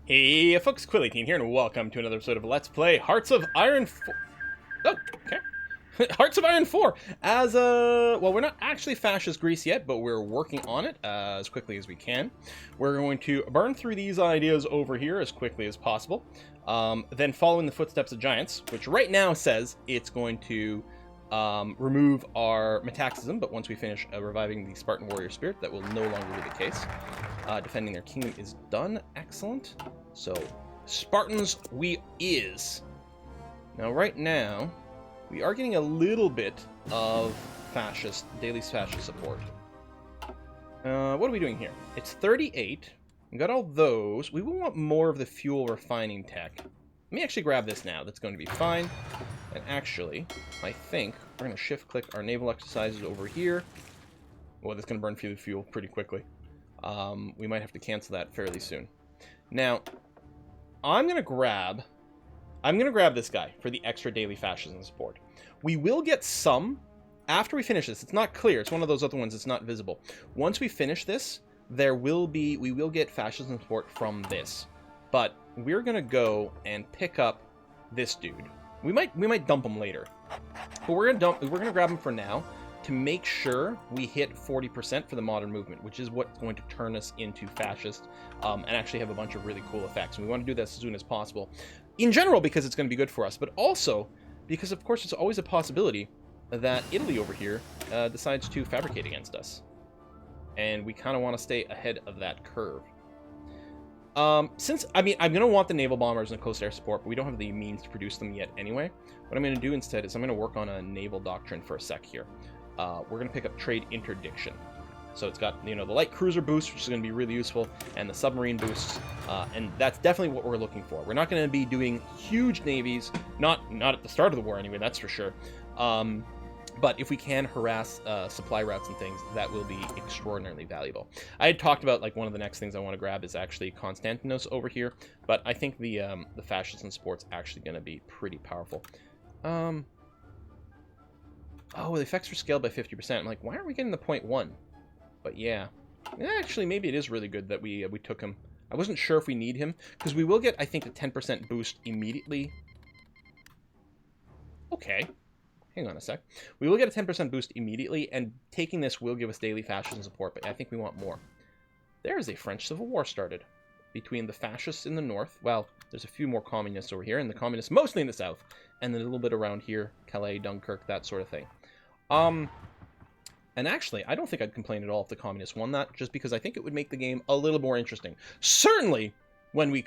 Hey folks, Quilly18 here, and welcome to another episode of Let's Play Hearts of Iron 4. Oh, okay. Hearts of Iron 4. Well, we're not actually fascist Greece yet, but we're working on it as quickly as we can. We're going to burn through these ideas over here as quickly as possible. Then following the footsteps of giants, which right now says it's going to remove our metaxism, but once we finish reviving the Spartan warrior spirit, that will no longer be the case. Defending their kingdom is done. Excellent. So, Spartans we is. Now, right now, we are getting a little bit of daily fascist support. What are we doing here? It's 38. We got all those. We will want more of the fuel refining tech. Let me actually grab this now. That's going to be fine. And actually, I think we're going to shift-click our naval exercises over here. Well, that's going to burn fuel pretty quickly. We might have to cancel that fairly soon. Now, I'm going to grab this guy for the extra daily fascism support. We will get some after we finish this. It's not clear. It's one of those other ones that's not visible. Once we finish this, we will get fascism support from this. But we're going to go and pick up this dude. We might dump him later. But we're going to grab him for now to make sure we hit 40% for the modern movement, which is what's going to turn us into fascist and actually have a bunch of really cool effects. And we want to do this as soon as possible. In general, because it's going to be good for us, but also because, of course, it's always a possibility that Italy over here decides to fabricate against us. And we kind of want to stay ahead of that curve. I'm going to want the naval bombers and coast air support, but we don't have the means to produce them yet anyway. What I'm going to do instead is I'm going to work on a naval doctrine for a sec here. We're going to pick up trade interdiction. So it's got, the light cruiser boost, which is going to be really useful, and the submarine boosts, and that's definitely what we're looking for. We're not going to be doing huge navies, not at the start of the war anyway, that's for sure. But if we can harass supply routes and things, that will be extraordinarily valuable. I had talked about, one of the next things I want to grab is actually Constantinos over here, but I think the fascism support's actually going to be pretty powerful. Oh, the effects are scaled by 50%. I'm like, why aren't we getting the 0.1? But yeah. Actually, maybe it is really good that we took him. I wasn't sure if we need him, because we will get, I think, a 10% boost immediately. Okay. Hang on a sec. We will get a 10% boost immediately, and taking this will give us daily fascism support, but I think we want more. There is a French Civil War started between the fascists in the north. Well, there's a few more communists over here, and the communists mostly in the south, and then a little bit around here, Calais, Dunkirk, that sort of thing. And actually, I don't think I'd complain at all if the communists won that, just because I think it would make the game a little more interesting. Certainly, when we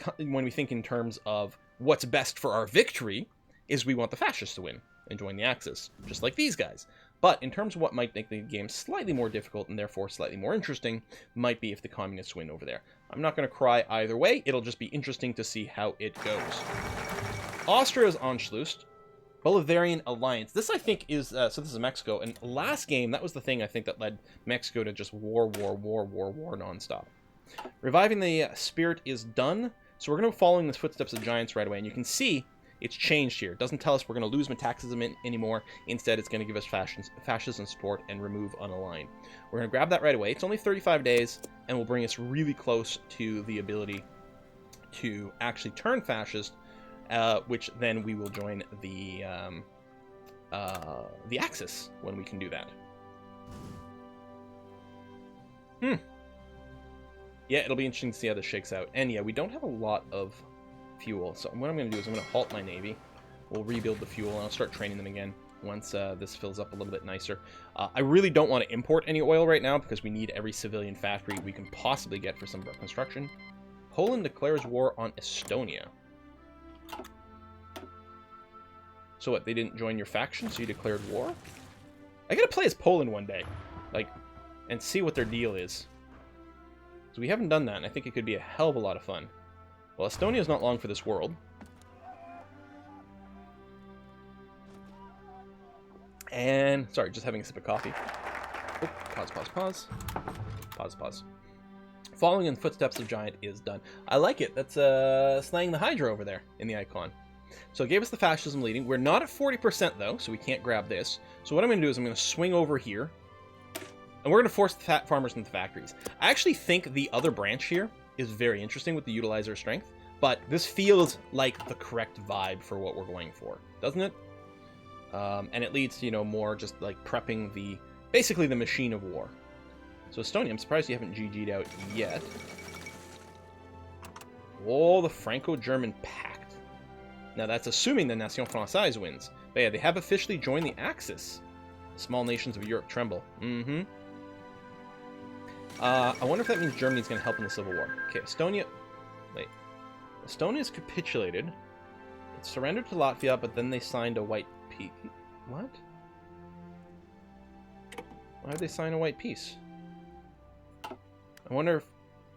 think in terms of what's best for our victory, is we want the fascists to win and join the Axis, just like these guys. But in terms of what might make the game slightly more difficult and therefore slightly more interesting, might be if the communists win over there. I'm not going to cry either way. It'll just be interesting to see how it goes. Austria's Anschluss. Bolivarian Alliance. This, I think, is... so this is Mexico. And last game, that was the thing, I think, that led Mexico to just war nonstop. Reviving the spirit is done. So we're going to be following the footsteps of giants right away. And you can see it's changed here. It doesn't tell us we're going to lose metaxism anymore. Instead, it's going to give us fascism support and remove unaligned. We're going to grab that right away. It's only 35 days, and will bring us really close to the ability to actually turn fascist, which then we will join the Axis when we can do that. Yeah, it'll be interesting to see how this shakes out. And yeah, we don't have a lot of fuel, so what I'm going to do is I'm going to halt my navy. We'll rebuild the fuel, and I'll start training them again once this fills up a little bit nicer. I really don't want to import any oil right now because we need every civilian factory we can possibly get for some of our construction. Poland declares war on Estonia. So what, they didn't join your faction, so you declared war? I gotta play as Poland one day, and see what their deal is. So we haven't done that, and I think it could be a hell of a lot of fun. Well, Estonia's not long for this world. And, sorry, just having a sip of coffee. Oh, pause. Following in the footsteps of giant is done. I like it. That's slaying the Hydra over there in the icon. So it gave us the fascism leading. We're not at 40% though, so we can't grab this. So what I'm going to do is I'm going to swing over here, and we're going to force the farmers into the factories. I actually think the other branch here is very interesting with the utilizer strength. But this feels like the correct vibe for what we're going for, doesn't it? And it leads to, you know, more just like prepping basically the machine of war. So Estonia, I'm surprised you haven't GG'd out yet. Oh, the Franco-German Pact. Now that's assuming the Nation Française wins. But yeah, they have officially joined the Axis. Small nations of Europe tremble. Mm-hmm. I wonder if that means Germany's going to help in the Civil War. Okay, Estonia... Wait. Estonia's capitulated. It surrendered to Latvia, but then they signed a white peace. What? Why did they sign a white peace? I wonder if...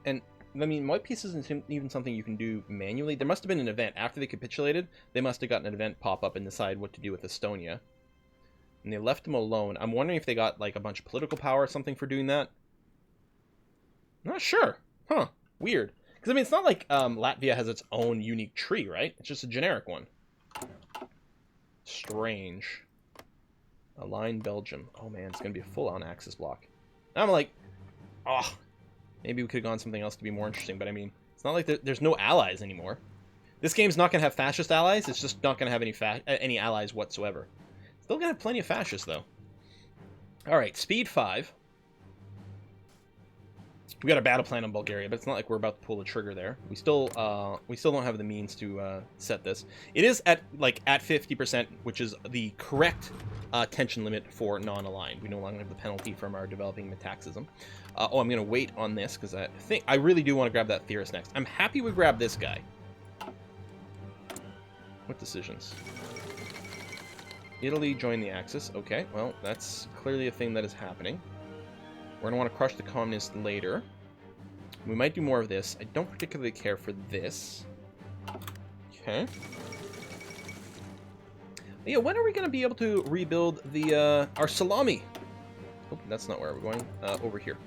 And, I mean, white peace isn't even something you can do manually. There must have been an event. After they capitulated, they must have gotten an event pop up and decide what to do with Estonia. And they left them alone. I'm wondering if they got, like, a bunch of political power or something for doing that. Not sure. Huh. Weird. Because, I mean, it's not like Latvia has its own unique tree, right? It's just a generic one. Strange. Align Belgium. Oh, man, it's going to be a full-on Axis block. I'm like, oh, maybe we could have gone something else to be more interesting. But, I mean, it's not like there's no allies anymore. This game's not going to have fascist allies. It's just not going to have any allies whatsoever. Still going to have plenty of fascists, though. All right, speed 5. We got a battle plan on Bulgaria, but it's not like we're about to pull the trigger there. We still don't have the means to set this. It is at 50%, which is the correct tension limit for non-aligned. We no longer have the penalty from our developing metaxism. Oh, I'm going to wait on this because I really do want to grab that theorist next. I'm happy we grabbed this guy. What decisions? Italy joined the Axis. Okay, well, that's clearly a thing that is happening. We're going to want to crush the communists later. We might do more of this. I don't particularly care for this. Okay. But yeah, when are we going to be able to rebuild our salami? Oh, that's not where we're going. Over here.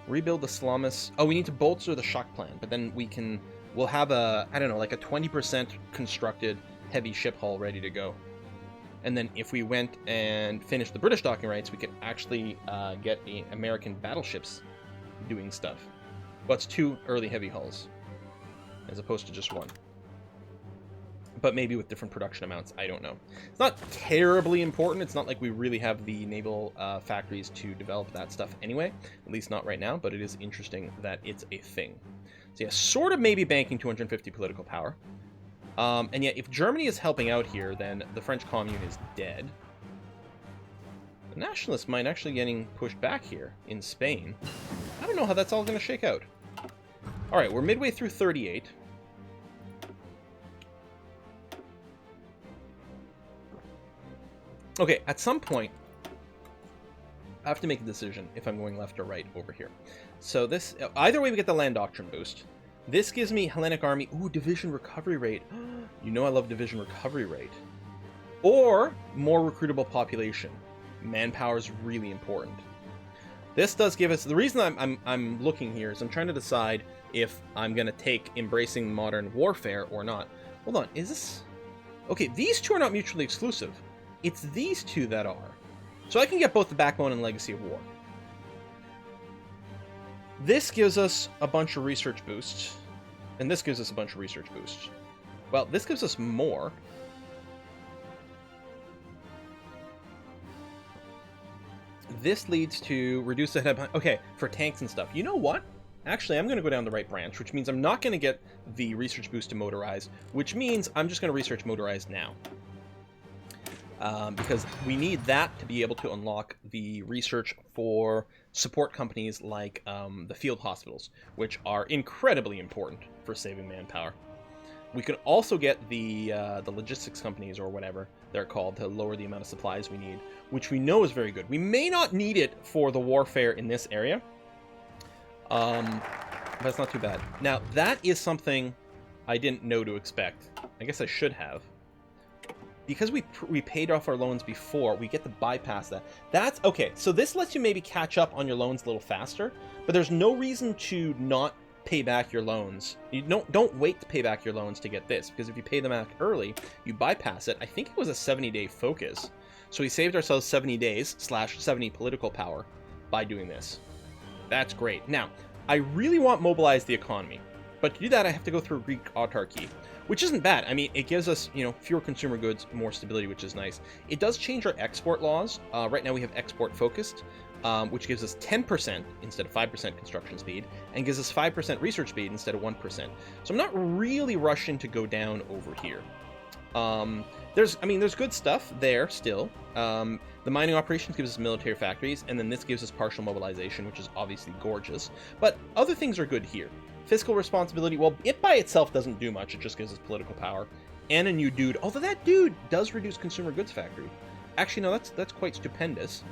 Rebuild the salamis. Oh, we need to bolster the shock plan, but then we'll have I don't know, like a 20% constructed heavy ship hull ready to go. And then if we went and finished the British docking rights, we could actually get the American battleships doing stuff. Well, it's 2 early heavy hulls, as opposed to just 1. But maybe with different production amounts, I don't know. It's not terribly important. It's not like we really have the naval factories to develop that stuff anyway, at least not right now, but it is interesting that it's a thing. So yeah, sort of maybe banking 250 political power. And yet, if Germany is helping out here, then the French Commune is dead. The nationalists might actually getting pushed back here in Spain. I don't know how that's all going to shake out. All right, we're midway through 38. Okay, at some point, I have to make a decision if I'm going left or right over here. So this, either way, we get the land doctrine boost. This gives me Hellenic Army. Ooh, division recovery rate. You know I love division recovery rate. Or more recruitable population. Manpower is really important. This does give us... The reason I'm looking here is I'm trying to decide if I'm going to take embracing modern warfare or not. Hold on, is this... Okay, these two are not mutually exclusive. It's these two that are. So I can get both the Backbone and Legacy of War. This gives us a bunch of research boosts, and this gives us a bunch of research boosts. Well, this gives us more. This leads to reduce the head... Okay, for tanks and stuff. You know what? Actually, I'm going to go down the right branch, which means I'm not going to get the research boost to motorized, which means I'm just going to research motorized now. Because we need that to be able to unlock the research for support companies like the field hospitals, which are incredibly important for saving manpower. We can also get the logistics companies, or whatever they're called, to lower the amount of supplies we need, which we know is very good. We may not need it for the warfare in this area, but it's not too bad. Now, that is something I didn't know to expect. I guess I should have. Because we paid off our loans before, we get to bypass that. That's okay. So this lets you maybe catch up on your loans a little faster, but there's no reason to not pay back your loans. You don't wait to pay back your loans to get this, because if you pay them back early, you bypass it. I think it was a 70-day focus. So we saved ourselves 70 days / 70 political power by doing this. That's great. Now, I really want mobilize the economy. But to do that, I have to go through Greek autarky, which isn't bad. I mean, it gives us, fewer consumer goods, more stability, which is nice. It does change our export laws. Right now we have export focused, which gives us 10% instead of 5% construction speed, and gives us 5% research speed instead of 1%. So I'm not really rushing to go down over here. There's good stuff there still. The mining operations gives us military factories, and then this gives us partial mobilization, which is obviously gorgeous. But other things are good here. Fiscal responsibility, well, it by itself doesn't do much. It just gives us political power. And a new dude, although that dude does reduce consumer goods factory. Actually, no, that's quite stupendous.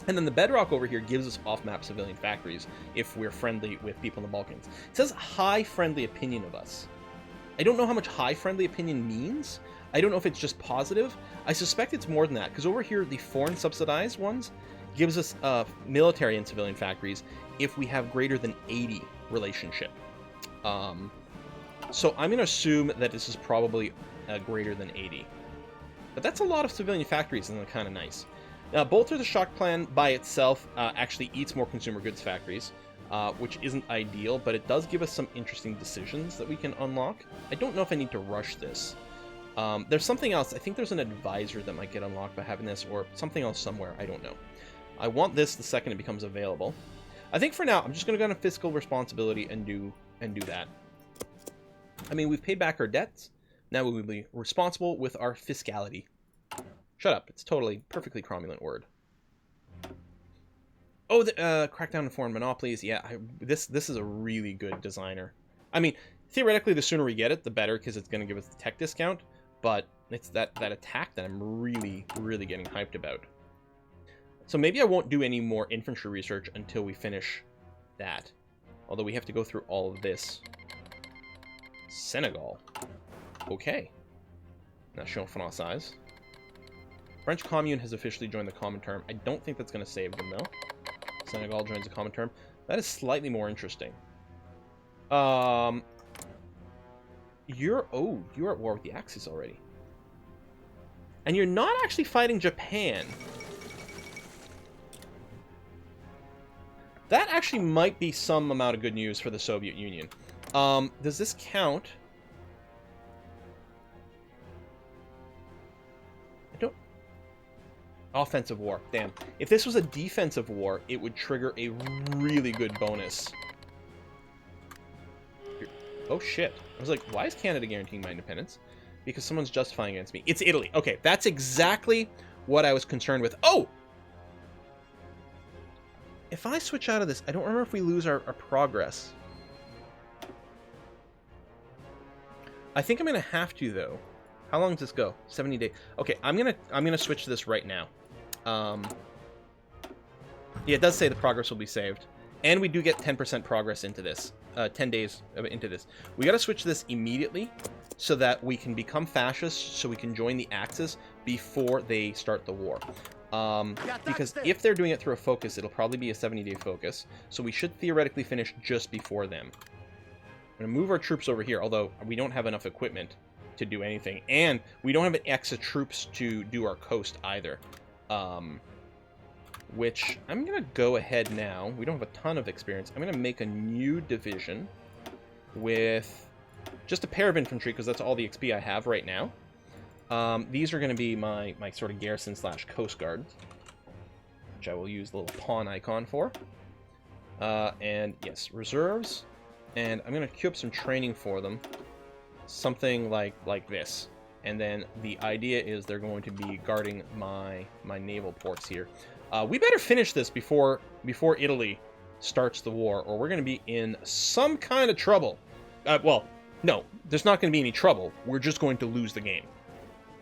And then the bedrock over here gives us off-map civilian factories if we're friendly with people in the Balkans. It says high friendly opinion of us. I don't know how much high friendly opinion means. I don't know if it's just positive. I suspect it's more than that, because over here, the foreign subsidized ones gives us military and civilian factories if we have greater than 80 relationship. So I'm going to assume that this is probably greater than 80. But that's a lot of civilian factories, and they're kind of nice. Now, Bolter the Shock Plan by itself actually eats more consumer goods factories, which isn't ideal, but it does give us some interesting decisions that we can unlock. I don't know if I need to rush this. There's something else. I think there's an advisor that might get unlocked by having this, or something else somewhere. I don't know. I want this the second it becomes available. I think for now, I'm just going to go to fiscal responsibility and do that. I mean, we've paid back our debts. Now we will be responsible with our fiscality. Shut up. It's totally perfectly cromulent word. Oh, the crackdown on foreign monopolies. Yeah, this is a really good designer. I mean, theoretically, the sooner we get it, the better, because it's going to give us the tech discount. But it's that attack that I'm really, really getting hyped about. So maybe I won't do any more infantry research until we finish that. Although we have to go through all of this. Senegal. Okay. National Française. French Commune has officially joined the Common Term. I don't think that's going to save them, though. Senegal joins the Common Term. That is slightly more interesting. You're at war with the Axis already. And you're not actually fighting Japan. That actually might be some amount of good news for the Soviet Union. Does this count? I don't... Offensive war. Damn. If this was a defensive war, it would trigger a really good bonus. Oh, shit. I was like, why is Canada guaranteeing my independence? Because someone's justifying against me. It's Italy. Okay, that's exactly what I was concerned with. Oh! If I switch out of this, I don't remember if we lose our progress. I think I'm gonna have to, though. How long does this go? 70 days. Okay, I'm gonna switch to this right now. Yeah, it does say the progress will be saved, and we do get 10% progress into this. 10 days into this. We gotta switch this immediately so that we can become fascists, so we can join the Axis before they start the war. Because if they're doing it through a focus, it'll probably be a 70-day focus, so we should theoretically finish just before them. I'm going to move our troops over here, although we don't have enough equipment to do anything, and we don't have an extra troops to do our coast either. Which, I'm going to go ahead now. We don't have a ton of experience. I'm going to make a new division with just a pair of infantry, because that's all the XP I have right now. These are going to be my sort of garrison / coast guard, which I will use the little pawn icon for. And yes, reserves, and I'm going to queue up some training for them, something like this. And then the idea is they're going to be guarding my naval ports here. We better finish this before Italy starts the war, or we're going to be in some kind of trouble. Well, no, there's not going to be any trouble. We're just going to lose the game.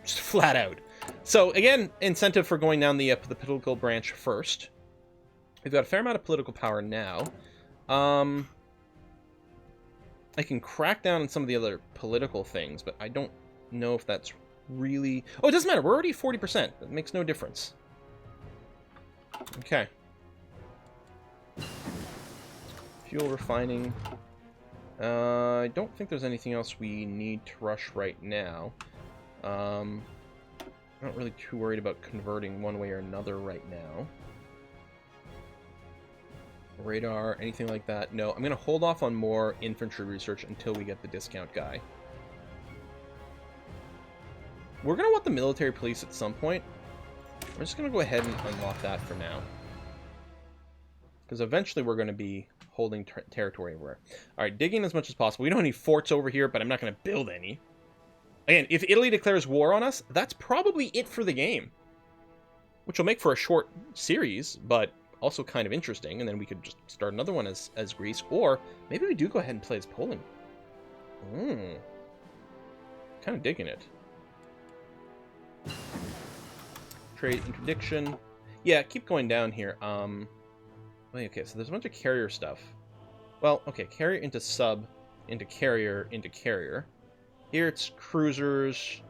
Just flat out. So again, incentive for going down the political branch first. We've got a fair amount of political power now. I can crack down on some of the other political things, but I don't know if that's really... Oh, it doesn't matter. We're already 40%. That makes no difference. Okay. Fuel refining. I don't think there's anything else we need to rush right now. I'm not really too worried about converting one way or another right now. Radar, anything like that? No, I'm going to hold off on more infantry research until we get the discount guy. We're going to want the military police at some point. I'm just going to go ahead and unlock that for now. Because eventually we're going to be holding territory everywhere. Alright, digging as much as possible. We don't have any forts over here, but I'm not going to build any. Again, if Italy declares war on us, that's probably it for the game. Which will make for a short series, but also kind of interesting. And then we could just start another one as Greece. Or maybe we do go ahead and play as Poland. Kind of digging it. Trade interdiction. Yeah, keep going down here. Okay, so there's a bunch of carrier stuff. Well, okay, carrier into sub, into carrier, into carrier. Here it's cruisers,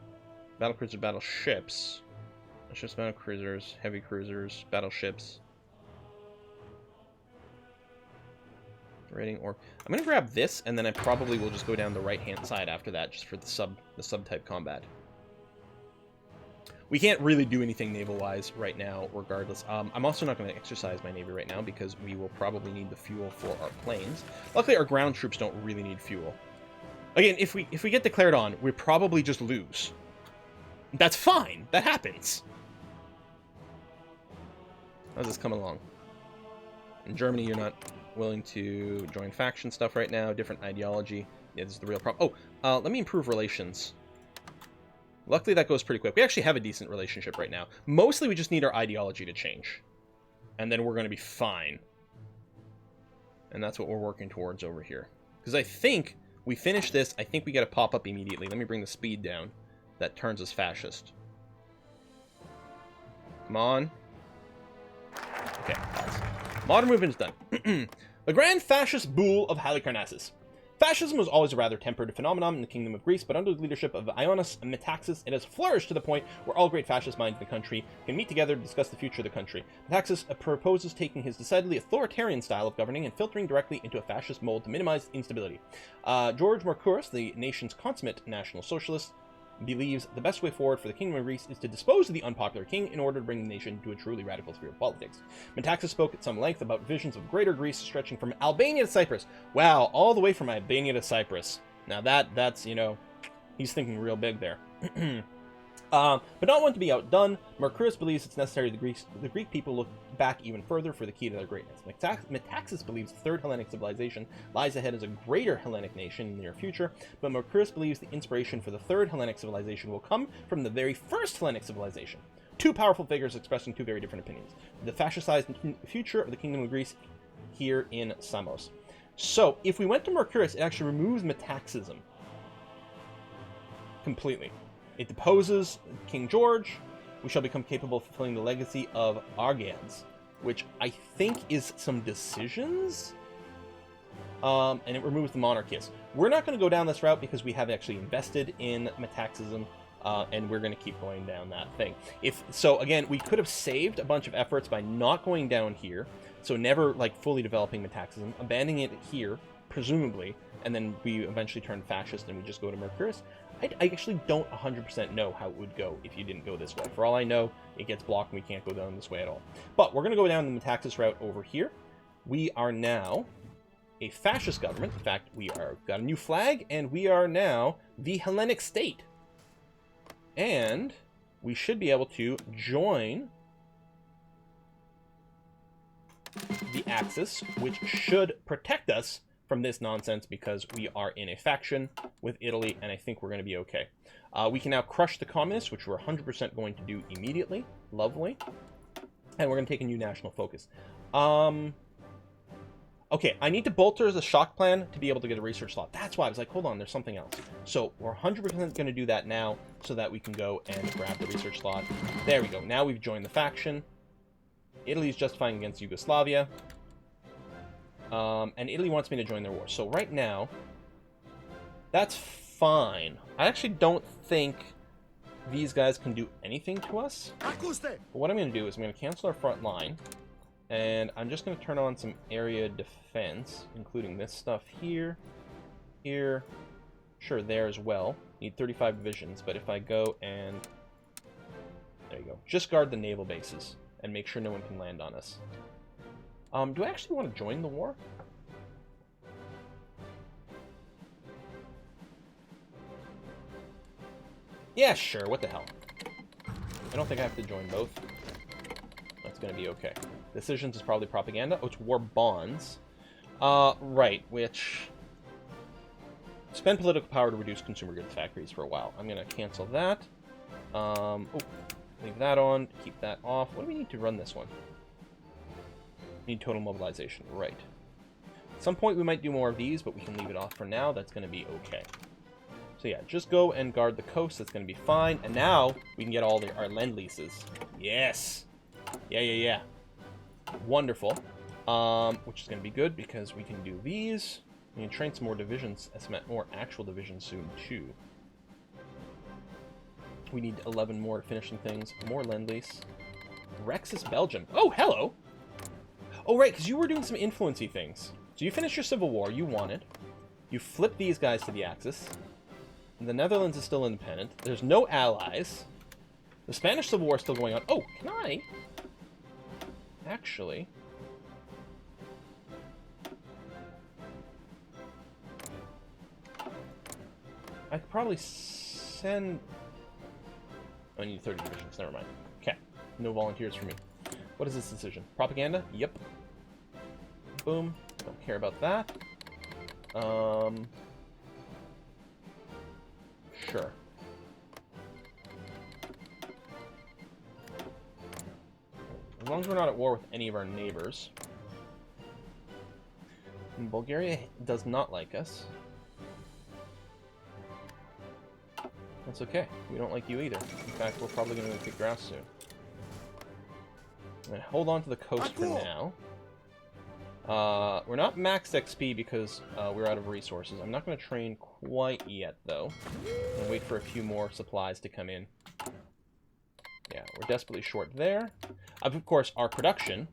battlecruisers, battleships. It's just battlecruisers, heavy cruisers, battleships. Rating or I'm gonna grab this, and then I probably will just go down the right-hand side after that, just for the sub-type combat. We can't really do anything naval-wise right now, regardless. I'm also not going to exercise my navy right now because we will probably need the fuel for our planes. Luckily, our ground troops don't really need fuel. Again, if we get declared on, we probably just lose. That's fine. That happens. How's this coming along? In Germany, you're not willing to join faction stuff right now. Different ideology. Yeah, this is the real problem. Oh, let me improve relations. Luckily, that goes pretty quick. We actually have a decent relationship right now. Mostly, we just need our ideology to change. And then we're going to be fine. And that's what we're working towards over here. Because I think we finish this. I think we get a pop-up immediately. Let me bring the speed down. That turns us fascist. Come on. Okay, pause. Modern movement is done. The Grand Fascist Bull of Halicarnassus. Fascism was always a rather tempered phenomenon in the Kingdom of Greece, but under the leadership of Ioannis and Metaxas, it has flourished to the point where all great fascist minds in the country can meet together to discuss the future of the country. Metaxas proposes taking his decidedly authoritarian style of governing and filtering directly into a fascist mold to minimize instability. George Marcouris, the nation's consummate National Socialist, believes the best way forward for the Kingdom of Greece is to dispose of the unpopular king in order to bring the nation to a truly radical sphere of politics. Metaxas spoke at some length about visions of greater Greece stretching from Albania to Cyprus. Wow, all the way from Albania to Cyprus. Now that's, you know, he's thinking real big there. But not one to be outdone, Mercurius believes it's necessary the Greek people look back even further for the key to their greatness. Metaxas believes the third Hellenic civilization lies ahead as a greater Hellenic nation in the near future, but Mercurius believes the inspiration for the third Hellenic civilization will come from the very first Hellenic civilization. Two powerful figures expressing two very different opinions. The fascistized future of the Kingdom of Greece here in Samos. So, if we went to Mercurius, it actually removes Metaxism completely. It deposes King George. We shall become capable of fulfilling the legacy of Argads, which I think is some decisions. And it removes the monarchists. We're not going to go down this route because we have actually invested in Metaxism, and we're going to keep going down that thing. So again, we could have saved a bunch of efforts by not going down here, so never like fully developing Metaxism, abandoning it here, presumably, and then we eventually turn fascist and we just go to Mercurius. I actually don't 100% know how it would go if you didn't go this way. For all I know, it gets blocked and we can't go down this way at all. But we're going to go down the Metaxas route over here. We are now a fascist government. In fact, we are got a new flag, and we are now the Hellenic state. And we should be able to join the Axis, which should protect us from this nonsense because we are in a faction with Italy, and I think we're going to be okay. We can now crush the communists, which we're 100% going to do immediately. Lovely. And we're going to take a new national focus. Okay, I need to bolster as a shock plan to be able to get a research slot. That's why I was like, hold on, there's something else. So we're 100% going to do that now so that we can go and grab the research slot. There we go. Now we've joined the faction. Italy's justifying against Yugoslavia. And Italy wants me to join their war. So right now, that's fine. I actually don't think these guys can do anything to us. But what I'm going to do is I'm going to cancel our front line. And I'm just going to turn on some area defense, including this stuff here, here, sure, there as well. Need 35 divisions, but if I go and... There you go. Just guard the naval bases and make sure no one can land on us. Do I actually want to join the war? Yeah, sure. What the hell? I don't think I have to join both. That's going to be okay. Decisions is probably propaganda. Oh, it's war bonds. Right, which... Spend political power to reduce consumer goods factories for a while. I'm going to cancel that. Oh, leave that on. Keep that off. What do we need to run this one? Need total mobilization. Right. At some point we might do more of these, but we can leave it off for now. That's going to be okay. So yeah, just go and guard the coast. That's going to be fine. And now we can get all our lend leases. Yes. Yeah. Wonderful. Which is going to be good because we can do these. We can train some more divisions, more actual divisions soon too. We need 11 more to finish some things. More lend lease. Rex is Belgium. Oh, hello. Oh, right, because you were doing some influency things. So you finished your civil war. You won it. You flip these guys to the Axis. The Netherlands is still independent. There's no allies. The Spanish Civil War is still going on. Oh, can I? Actually... I could probably send... Oh, I need 30 divisions. Never mind. Okay. No volunteers for me. What is this decision? Propaganda? Yep. Boom. Don't care about that. Sure. As long as we're not at war with any of our neighbors. And Bulgaria does not like us. That's okay. We don't like you either. In fact, we're probably going to kick grass soon. I'm going to hold on to the coast for now. We're not maxed XP because we're out of resources. I'm not going to train quite yet, though. I'm going to wait for a few more supplies to come in. Yeah, we're desperately short there. Of course, our production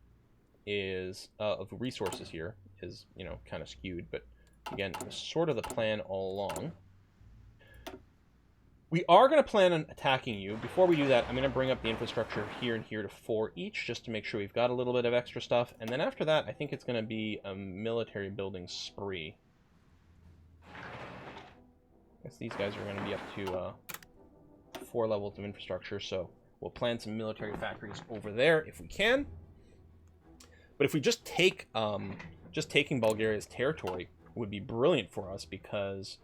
is of resources here is, you know, kind of skewed. But, again, sort of the plan all along. We are going to plan on attacking you. Before we do that, I'm going to bring up the infrastructure here and here to 4 each, just to make sure we've got a little bit of extra stuff. And then after that, I think it's going to be a military building spree. I guess these guys are going to be up to 4 levels of infrastructure, so we'll plan some military factories over there if we can. But if we just take, taking Bulgaria's territory would be brilliant for us because...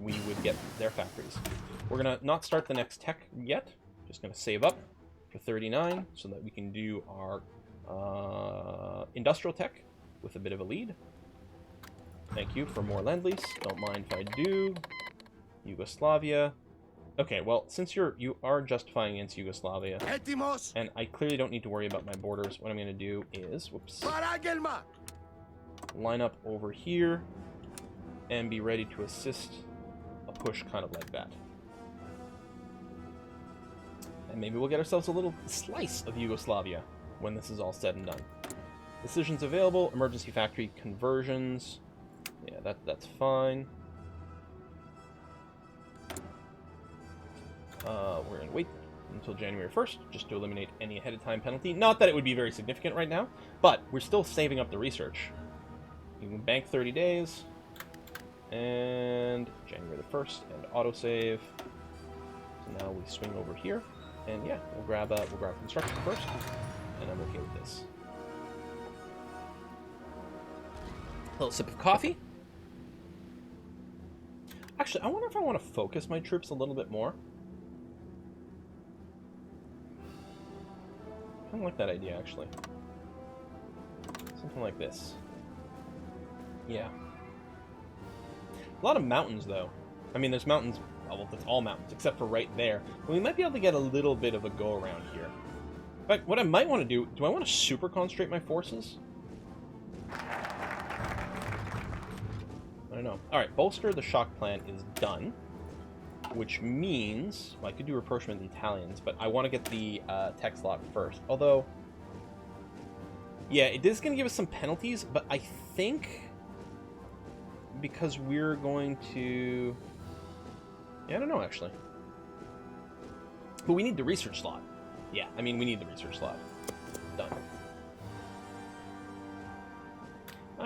we would get their factories. We're going to not start the next tech yet. Just going to save up for 39 so that we can do our industrial tech with a bit of a lead. Thank you for more lend-lease. Don't mind if I do. Yugoslavia. Okay, well, since you are justifying against Yugoslavia, and I clearly don't need to worry about my borders, what I'm going to do is, whoops, line up over here and be ready to assist a push kind of like that. And maybe we'll get ourselves a little slice of Yugoslavia when this is all said and done. Decisions available, emergency factory conversions. Yeah, that's fine. We're going to wait until January 1st just to eliminate any ahead of time penalty. Not that it would be very significant right now, but we're still saving up the research. You can bank 30 days. And January the 1st, and autosave. So now we swing over here, and yeah, we'll grab construction first, and I'm okay with this. A little sip of coffee. Actually, I wonder if I want to focus my troops a little bit more. I kind of like that idea, actually. Something like this. Yeah. A lot of mountains, though. I mean, there's mountains... Well, that's all mountains, except for right there. But we might be able to get a little bit of a go-around here. In fact, what I might want to do I want to super concentrate my forces? I don't know. Alright, bolster the shock plan is done. Which means... Well, I could do rapprochement with the Italians, but I want to get the tech slot first. Although... Yeah, it is going to give us some penalties, but I think... Because we're going to... Yeah, I don't know, actually. But we need the research slot. Yeah, I mean, we need the research slot. Done.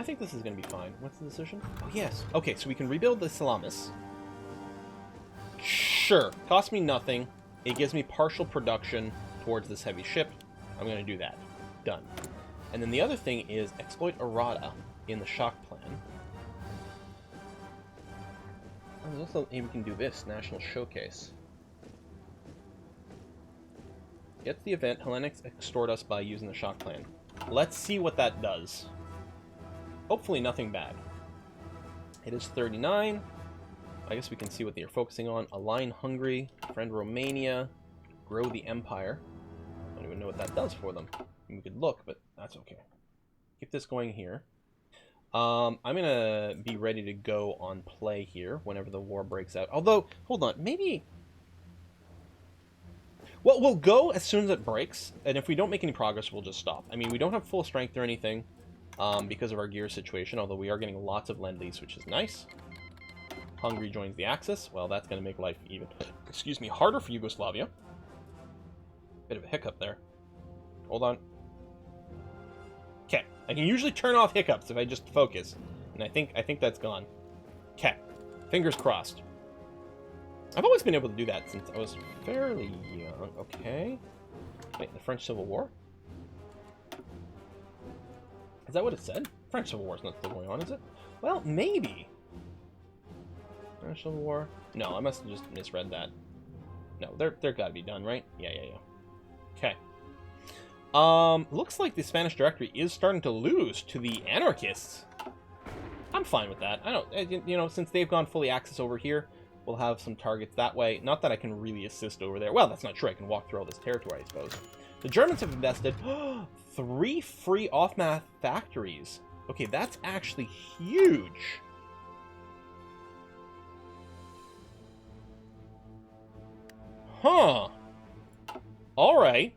I think this is going to be fine. What's the decision? Oh, yes. Okay, so we can rebuild the Salamis. Sure. Cost me nothing. It gives me partial production towards this heavy ship. I'm going to do that. Done. And then the other thing is exploit errata in the shock plan. Oh, there's also, maybe we can do this. National Showcase. Get the event. Hellenics extort us by using the shock plan. Let's see what that does. Hopefully nothing bad. It is 39. I guess we can see what they're focusing on. Align Hungary, friend Romania, grow the empire. I don't even know what that does for them. We could look, but that's okay. Keep this going here. I'm going to be ready to go on play here whenever the war breaks out. Although, hold on, maybe... Well, we'll go as soon as it breaks, and if we don't make any progress, we'll just stop. I mean, we don't have full strength or anything because of our gear situation, although we are getting lots of lend-lease, which is nice. Hungary joins the Axis. Well, that's going to make life even, excuse me, harder for Yugoslavia. Bit of a hiccup there. Hold on. Okay, I can usually turn off hiccups if I just focus, and I think that's gone. Okay, fingers crossed. I've always been able to do that since I was fairly young. Okay. Wait, the French Civil War? Is that what it said? French Civil War is not still going on, is it? Well, maybe. French Civil War? No, I must have just misread that. No, they're gotta be done, right? Yeah. Okay. Looks like the Spanish Directory is starting to lose to the anarchists. I'm fine with that. I don't, you know, since they've gone fully Axis over here, we'll have some targets that way. Not that I can really assist over there. Well, that's not true. I can walk through all this territory, I suppose. The Germans have invested 3 free off-map factories. Okay, that's actually huge. Huh. All right.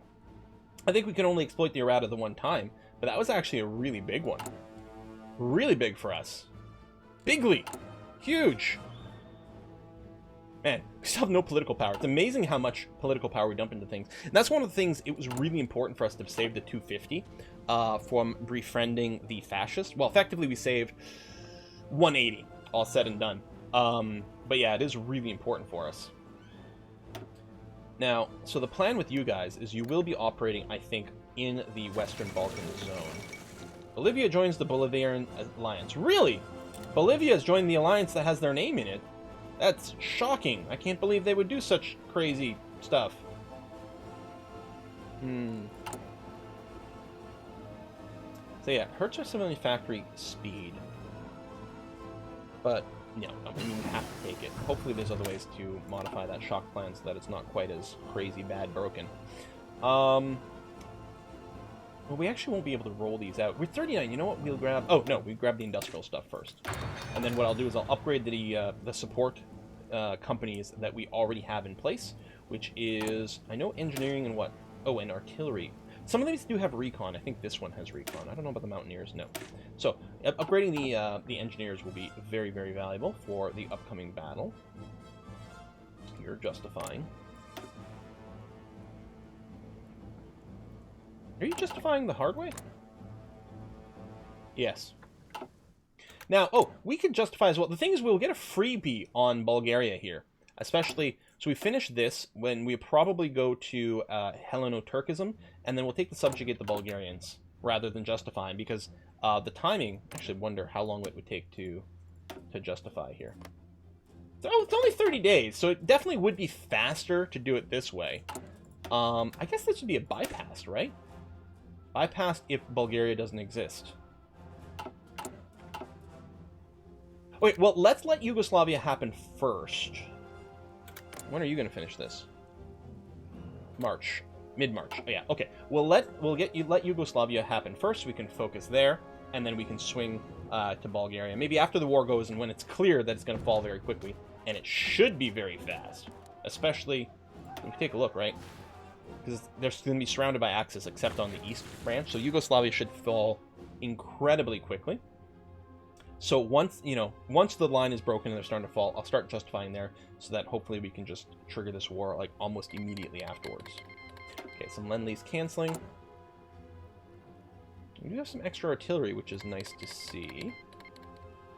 I think we can only exploit the errata the one time, but that was actually a really big one. Really big for us. Bigly. Huge. Man, we still have no political power. It's amazing how much political power we dump into things. And that's one of the things, it was really important for us to save the 250 from befriending the fascists. Well, effectively we saved 180, all said and done. But yeah, it is really important for us. Now, so the plan with you guys is you will be operating, I think, in the Western Balkan zone. Bolivia joins the Bolivian alliance. Really? Bolivia has joined the alliance that has their name in it? That's shocking. I can't believe they would do such crazy stuff. So yeah, hurts our civilian factory speed. But, no, I mean, we have to take it. Hopefully there's other ways to modify that shock plan so that it's not quite as crazy bad broken. Well, we actually won't be able to roll these out. We're 39, you know what we'll grab? Oh, no, we grab the industrial stuff first. And then what I'll do is I'll upgrade the support companies that we already have in place, which is, I know engineering and what? Oh, and artillery. Some of these do have recon. I think this one has recon. I don't know about the mountaineers, no. So, upgrading the engineers will be very, very valuable for the upcoming battle. You're justifying. Are you justifying the hard way? Yes. Now, oh, we could justify as well. The thing is, we'll get a freebie on Bulgaria here. Especially, so we finish this when we probably go to Helleno-Turkism, and then we'll take the subjugate the Bulgarians, rather than justifying, because the timing, I actually wonder how long it would take to justify here. So, oh, it's only 30 days, so it definitely would be faster to do it this way. I guess this would be a bypass, right? Bypassed if Bulgaria doesn't exist. Wait, well, let's let Yugoslavia happen first. When are you going to finish this? March. Mid-March. Oh, yeah, okay. Let Yugoslavia happen first so we can focus there, and then we can swing to Bulgaria. Maybe after the war goes and when it's clear that it's going to fall very quickly. And it should be very fast. Especially, we can take a look, right? Because they're going to be surrounded by Axis except on the east branch, so Yugoslavia should fall incredibly quickly. So once the line is broken and they're starting to fall, I'll start justifying there so that hopefully we can just trigger this war like almost immediately afterwards. Okay, some lend-lease canceling. We do have some extra artillery, which is nice to see.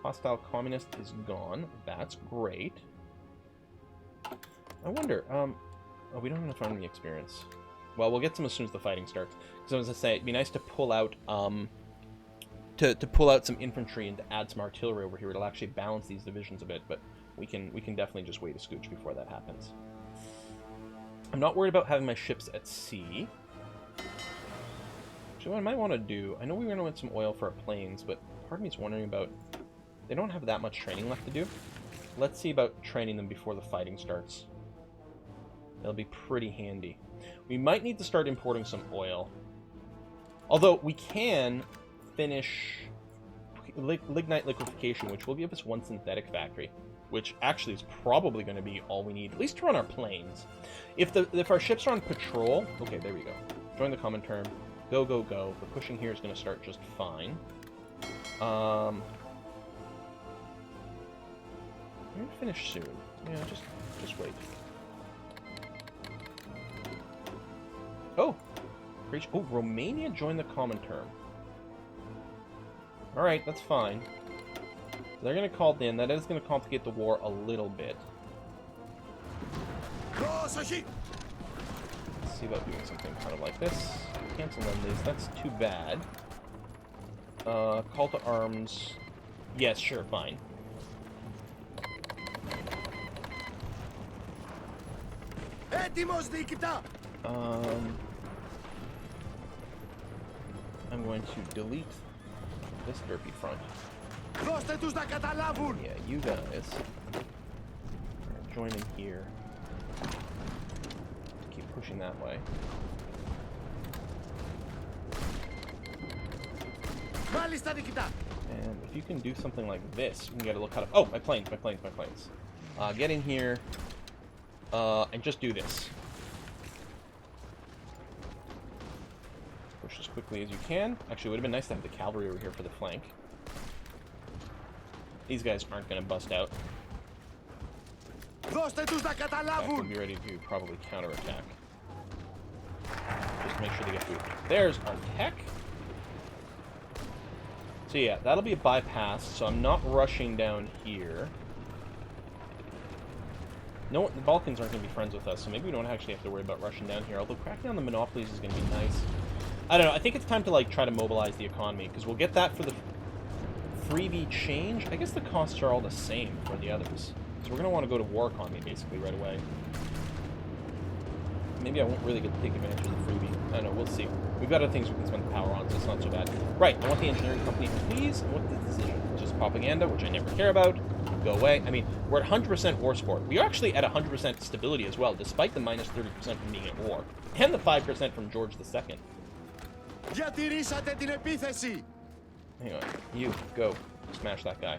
Hostile communist is gone. That's great. I wonder, oh, we don't have enough army experience. Well, we'll get some as soon as the fighting starts. Because I was going to say, it'd be nice to pull out, to pull out some infantry and to add some artillery over here. It'll actually balance these divisions a bit, but we can definitely just wait a scooch before that happens. I'm not worried about having my ships at sea. Actually, what I might want to do, I know we were going to want some oil for our planes, but part of me is wondering about, they don't have that much training left to do. Let's see about training them before the fighting starts. That'll be pretty handy. We might need to start importing some oil. Although we can finish lignite liquefaction, which will give us one synthetic factory, which actually is probably going to be all we need, at least to run our planes. If our ships are on patrol, okay, there we go. Join the common term. Go, go, go. The pushing here is going to start just fine. We're going to finish soon. Yeah, just wait. Oh! Oh, Romania joined the common term. Alright, that's fine. They're going to call it in. That is going to complicate the war a little bit. Let's see about doing something kind of like this. Cancel Mondays. That's too bad. Call to arms. Yes, sure, fine. I'm going to delete this derpy front. Yeah, you guys are joining here. Keep pushing that way. And if you can do something like this, we can get a look at it. Oh, my planes. Get in here and just do this. Push as quickly as you can. Actually, it would have been nice to have the cavalry over here for the flank. These guys aren't going to bust out. We'll be ready to probably counterattack. Just make sure they get through. There's our tech. So yeah, that'll be a bypass, so I'm not rushing down here. No, the Balkans aren't going to be friends with us, so maybe we don't actually have to worry about rushing down here, although cracking down the monopolies is going to be nice. I don't know, I think it's time to, like, try to mobilize the economy, because we'll get that for the freebie change. I guess the costs are all the same for the others. So we're going to want to go to war economy, basically, right away. Maybe I won't really get to take advantage of the freebie. I don't know, we'll see. We've got other things we can spend the power on, so it's not so bad. Right, I want the engineering company, please. I want the decision. It's just propaganda, which I never care about. Go away. I mean, we're at 100% war support. We are actually at 100% stability as well, despite the minus 30% from being at war. And the 5% from George II. Hang on. You, go. Smash that guy.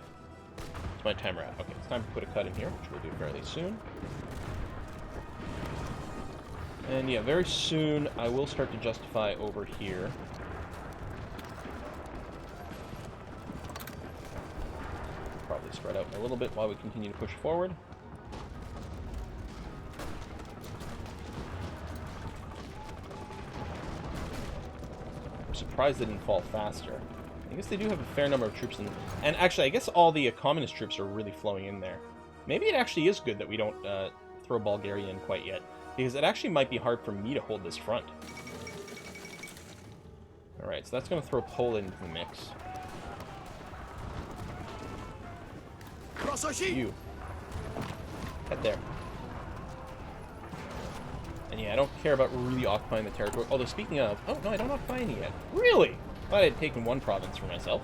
It's my timer out. Okay, it's time to put a cut in here, which we'll do fairly soon. And yeah, very soon I will start to justify over here. Probably spread out a little bit while we continue to push forward. I'm surprised they didn't fall faster. I guess they do have a fair number of troops in, and actually I guess all the communist troops are really flowing in there. Maybe it actually is good that we don't throw Bulgaria in quite yet, because it actually might be hard for me to hold this front. Alright, so that's going to throw Poland into the mix. You. Head there. And yeah, I don't care about really occupying the territory. Although, speaking of... Oh, no, I don't occupy any yet. Really? I thought I'd taken one province for myself.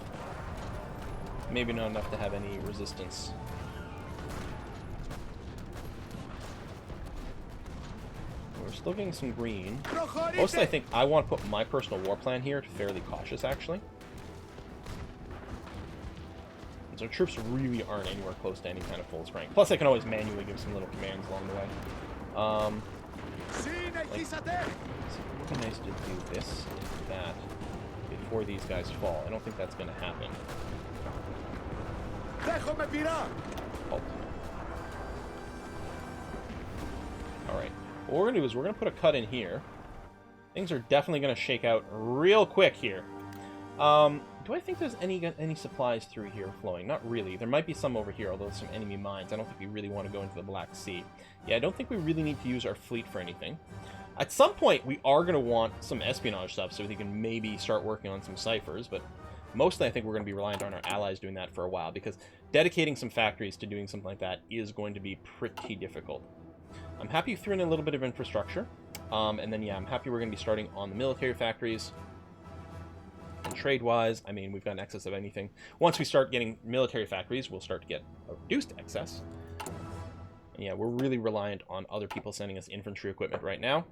Maybe not enough to have any resistance. We're still getting some green. Mostly, I think I want to put my personal war plan here to fairly cautious, actually. And so troops really aren't anywhere close to any kind of full strength. Plus, I can always manually give some little commands along the way. Like, it would be nice to do this and that before these guys fall. I don't think that's going to happen. Halt. Alright. What we're going to do is we're going to put a cut in here. Things are definitely going to shake out real quick here. Do I think there's any supplies through here flowing? Not really. There might be some over here, although some enemy mines. I don't think we really want to go into the Black Sea. Yeah, I don't think we really need to use our fleet for anything. At some point, we are going to want some espionage stuff so we can maybe start working on some ciphers, but mostly I think we're going to be reliant on our allies doing that for a while, because dedicating some factories to doing something like that is going to be pretty difficult. I'm happy you threw in a little bit of infrastructure, and then, yeah, I'm happy we're going to be starting on the military factories. And trade-wise, I mean, we've got an excess of anything. Once we start getting military factories, we'll start to get a reduced excess. And yeah, we're really reliant on other people sending us infantry equipment right now.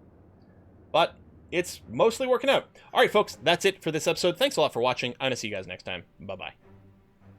But it's mostly working out. All right, folks, that's it for this episode. Thanks a lot for watching. I'm going to see you guys next time. Bye-bye.